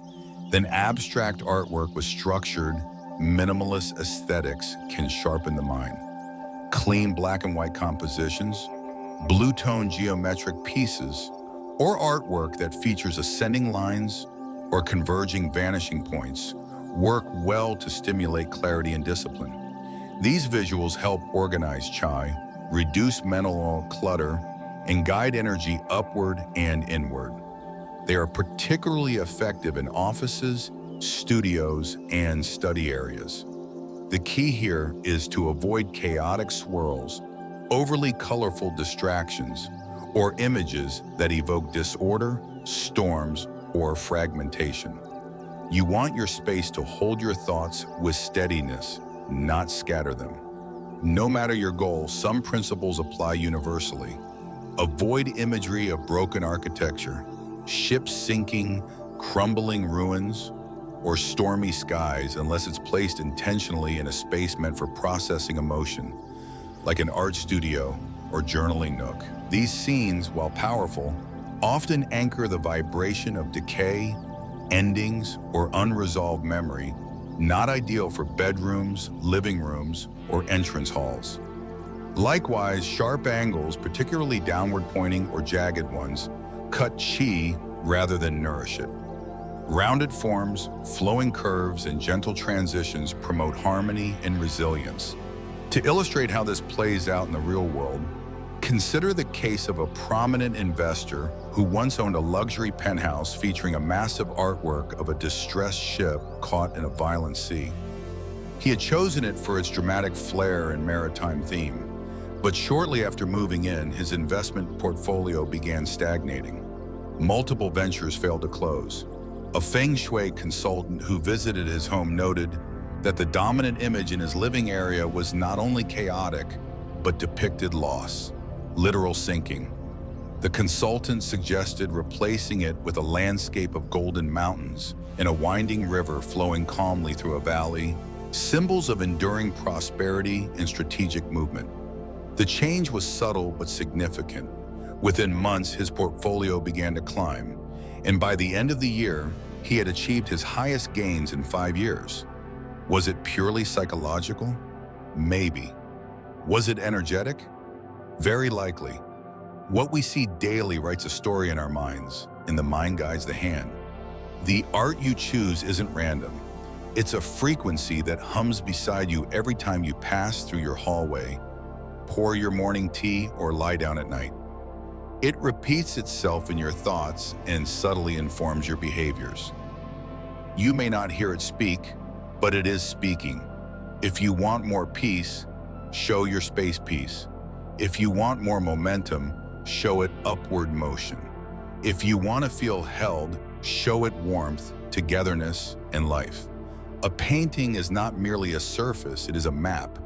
then abstract artwork with structured, minimalist aesthetics can sharpen the mind. Clean black and white compositions, blue-tone geometric pieces, or artwork that features ascending lines or converging vanishing points work well to stimulate clarity and discipline. These visuals help organize chai, reduce mental clutter, and guide energy upward and inward. They are particularly effective in offices, studios, and study areas. The key here is to avoid chaotic swirls, overly colorful distractions, or images that evoke disorder, storms, or fragmentation. You want your space to hold your thoughts with steadiness, not scatter them. No matter your goal, some principles apply universally. Avoid imagery of broken architecture, ships sinking, crumbling ruins, or stormy skies unless it's placed intentionally in a space meant for processing emotion, like an art studio or journaling nook. These scenes, while powerful, often anchor the vibration of decay, endings, or unresolved memory, not ideal for bedrooms, living rooms, or entrance halls. Likewise, sharp angles, particularly downward pointing or jagged ones, cut chi rather than nourish it. Rounded forms, flowing curves, and gentle transitions promote harmony and resilience. To illustrate how this plays out in the real world, consider the case of a prominent investor who once owned a luxury penthouse featuring a massive artwork of a distressed ship caught in a violent sea. He had chosen it for its dramatic flair and maritime theme, but shortly after moving in, his investment portfolio began stagnating. Multiple ventures failed to close. A feng shui consultant who visited his home noted that the dominant image in his living area was not only chaotic, but depicted loss, literal sinking. The consultant suggested replacing it with a landscape of golden mountains and a winding river flowing calmly through a valley, symbols of enduring prosperity and strategic movement. The change was subtle but significant. Within months, his portfolio began to climb, and by the end of the year, he had achieved his highest gains in 5 years. Was it purely psychological? Maybe. Was it energetic? Very likely. What we see daily writes a story in our minds, and the mind guides the hand. The art you choose isn't random. It's a frequency that hums beside you every time you pass through your hallway, pour your morning tea, or lie down at night. It repeats itself in your thoughts and subtly informs your behaviors. You may not hear it speak, but it is speaking. If you want more peace, show your space peace. If you want more momentum, show it upward motion. If you want to feel held, show it warmth, togetherness, and life. A painting is not merely a surface, it is a map.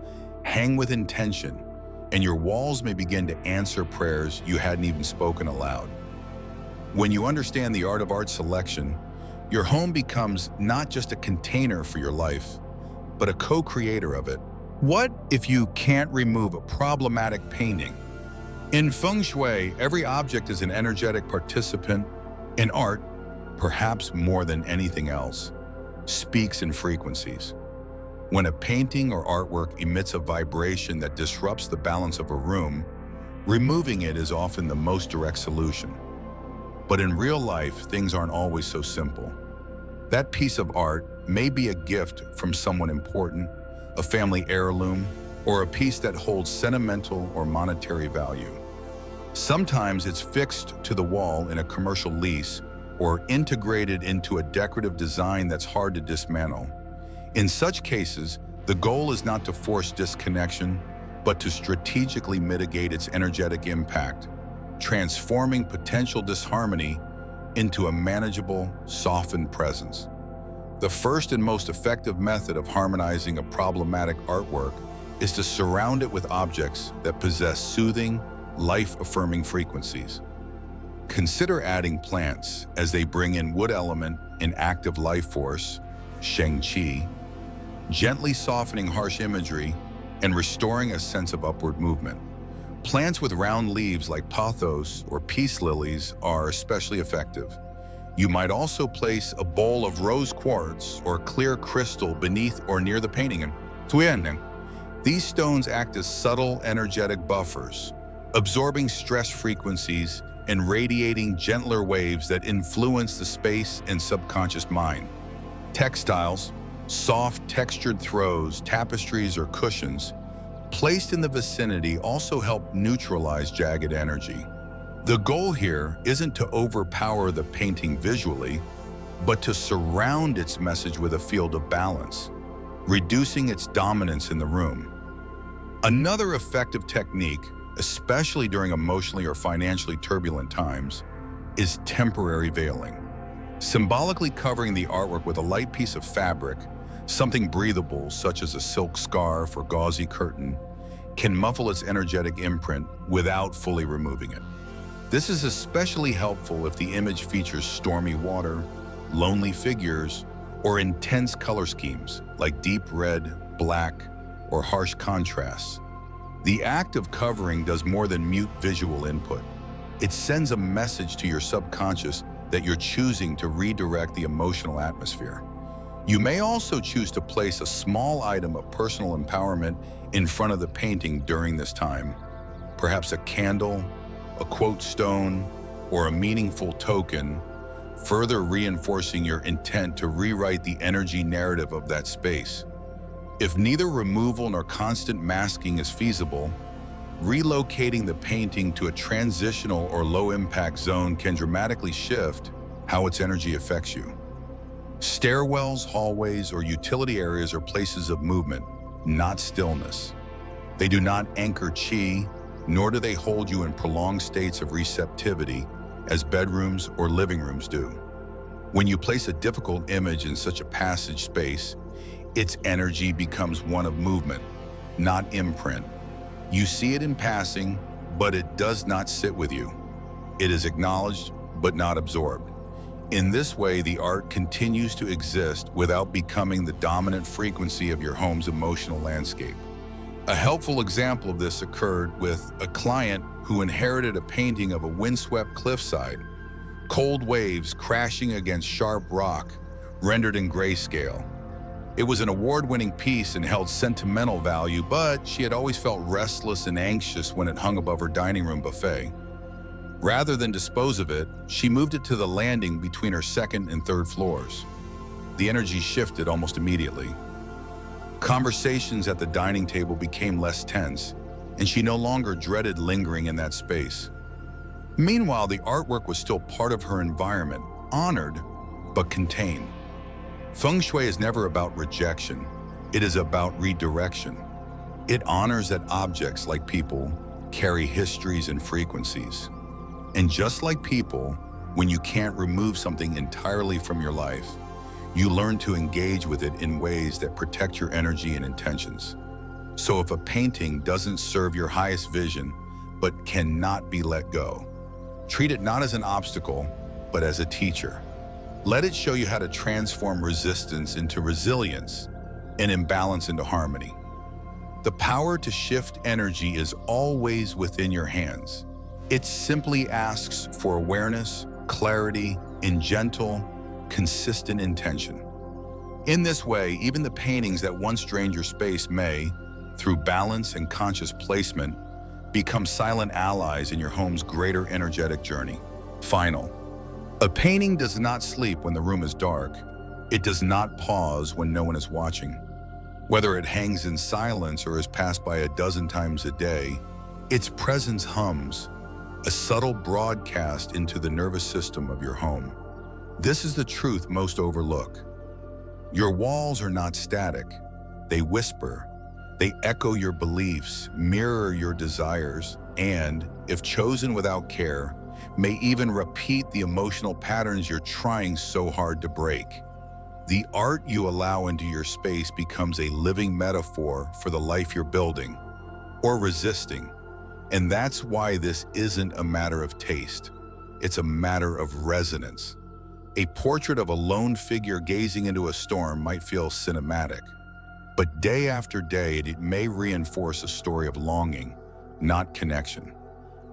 Hang with intention, and your walls may begin to answer prayers you hadn't even spoken aloud. When you understand the art of art selection, your home becomes not just a container for your life, but a co-creator of it. What if you can't remove a problematic painting? In feng shui, every object is an energetic participant. In art, perhaps more than anything else, speaks in frequencies. When a painting or artwork emits a vibration that disrupts the balance of a room, removing it is often the most direct solution. But in real life, things aren't always so simple. That piece of art may be a gift from someone important, a family heirloom, or a piece that holds sentimental or monetary value. Sometimes it's fixed to the wall in a commercial lease or integrated into a decorative design that's hard to dismantle. In such cases, the goal is not to force disconnection, but to strategically mitigate its energetic impact, transforming potential disharmony into a manageable, softened presence. The first and most effective method of harmonizing a problematic artwork is to surround it with objects that possess soothing, life-affirming frequencies. Consider adding plants as they bring in wood element and active life force, Sheng Qi, gently softening harsh imagery and restoring a sense of upward movement. Plants with round leaves like pothos or peace lilies are especially effective. You might also place a bowl of rose quartz or clear crystal beneath or near the painting. These stones act as subtle energetic buffers, absorbing stress frequencies and radiating gentler waves that influence the space and subconscious mind. Textiles, soft textured throws, tapestries, or cushions placed in the vicinity also help neutralize jagged energy. The goal here isn't to overpower the painting visually, but to surround its message with a field of balance, reducing its dominance in the room. Another effective technique, especially during emotionally or financially turbulent times, is temporary veiling. Symbolically covering the artwork with a light piece of fabric, something breathable such as a silk scarf or gauzy curtain, can muffle its energetic imprint without fully removing it. This is especially helpful if the image features stormy water, lonely figures, or intense color schemes like deep red, black, or harsh contrasts. The act of covering does more than mute visual input. It sends a message to your subconscious that you're choosing to redirect the emotional atmosphere. You may also choose to place a small item of personal empowerment in front of the painting during this time, perhaps a candle, a quote stone, or a meaningful token, further reinforcing your intent to rewrite the energy narrative of that space. If neither removal nor constant masking is feasible, relocating the painting to a transitional or low-impact zone can dramatically shift how its energy affects you. Stairwells, hallways, or utility areas are places of movement, not stillness. They do not anchor qi, nor do they hold you in prolonged states of receptivity as bedrooms or living rooms do. When you place a difficult image in such a passage space, its energy becomes one of movement, not imprint. You see it in passing, but it does not sit with you. It is acknowledged, but not absorbed. In this way, the art continues to exist without becoming the dominant frequency of your home's emotional landscape. A helpful example of this occurred with a client who inherited a painting of a windswept cliffside, cold waves crashing against sharp rock, rendered in grayscale. It was an award-winning piece and held sentimental value, but she had always felt restless and anxious when it hung above her dining room buffet. Rather than dispose of it, she moved it to the landing between her second and third floors. The energy shifted almost immediately. Conversations at the dining table became less tense, and she no longer dreaded lingering in that space. Meanwhile, the artwork was still part of her environment, honored, but contained. Feng Shui is never about rejection. It is about redirection. It honors that objects, like people, carry histories and frequencies. And just like people, when you can't remove something entirely from your life, you learn to engage with it in ways that protect your energy and intentions. So if a painting doesn't serve your highest vision, but cannot be let go, treat it not as an obstacle, but as a teacher. Let it show you how to transform resistance into resilience and imbalance into harmony. The power to shift energy is always within your hands. It simply asks for awareness, clarity, and gentle, consistent intention. In this way, even the paintings that once drained your space may, through balance and conscious placement, become silent allies in your home's greater energetic journey. Final. A painting does not sleep when the room is dark. It does not pause when no one is watching. Whether it hangs in silence or is passed by a dozen times a day, its presence hums, a subtle broadcast into the nervous system of your home. This is the truth most overlook. Your walls are not static. They whisper. They echo your beliefs, mirror your desires, and, if chosen without care, may even repeat the emotional patterns you're trying so hard to break. The art you allow into your space becomes a living metaphor for the life you're building or resisting. And that's why this isn't a matter of taste. It's a matter of resonance. A portrait of a lone figure gazing into a storm might feel cinematic, but day after day, it may reinforce a story of longing, not connection.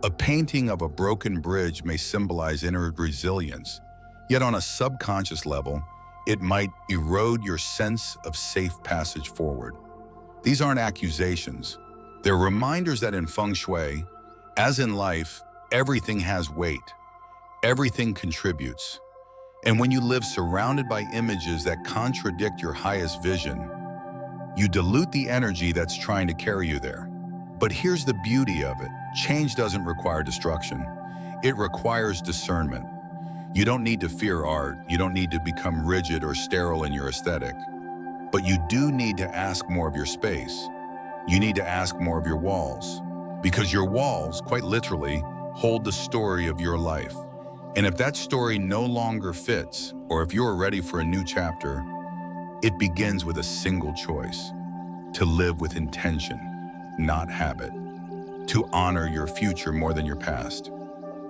A painting of a broken bridge may symbolize inner resilience, yet on a subconscious level, it might erode your sense of safe passage forward. These aren't accusations. They're reminders that in Feng Shui, as in life, everything has weight. Everything contributes. And when you live surrounded by images that contradict your highest vision, you dilute the energy that's trying to carry you there. But here's the beauty of it. Change doesn't require destruction. It requires discernment. You don't need to fear art. You don't need to become rigid or sterile in your aesthetic. But you do need to ask more of your space. You need to ask more of your walls. Because your walls, quite literally, hold the story of your life. And if that story no longer fits, or if you're ready for a new chapter, it begins with a single choice: to live with intention, not habit, to honor your future more than your past,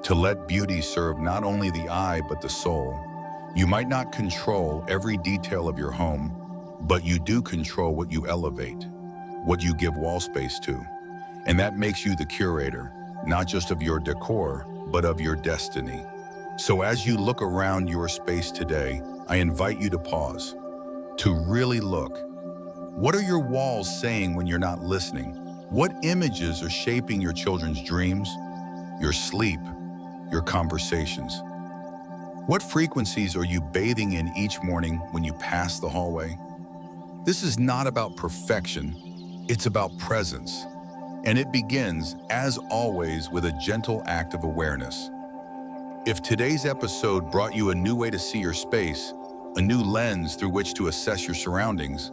to let beauty serve not only the eye but the soul. You might not control every detail of your home, but you do control what you elevate, what you give wall space to. And that makes you the curator, not just of your decor, but of your destiny. So as you look around your space today, I invite you to pause, to really look. What are your walls saying when you're not listening? What images are shaping your children's dreams, your sleep, your conversations? What frequencies are you bathing in each morning when you pass the hallway? This is not about perfection, it's about presence. And it begins, as always, with a gentle act of awareness. If today's episode brought you a new way to see your space, a new lens through which to assess your surroundings,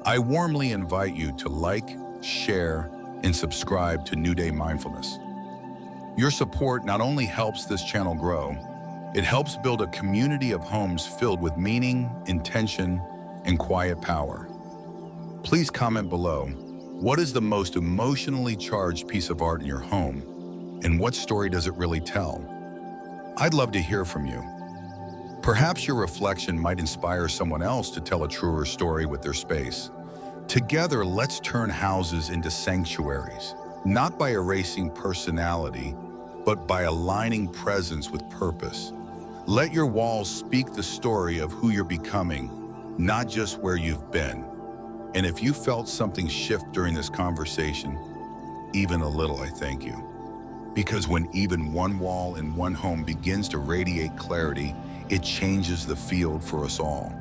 I warmly invite you to like, share, and subscribe to New Day Mindfulness. Your support not only helps this channel grow, it helps build a community of homes filled with meaning, intention, and quiet power. Please comment below, what is the most emotionally charged piece of art in your home, and what story does it really tell? I'd love to hear from you. Perhaps your reflection might inspire someone else to tell a truer story with their space. Together, let's turn houses into sanctuaries, not by erasing personality, but by aligning presence with purpose. Let your walls speak the story of who you're becoming, not just where you've been. And if you felt something shift during this conversation, even a little, I thank you. Because when even one wall in one home begins to radiate clarity, it changes the field for us all.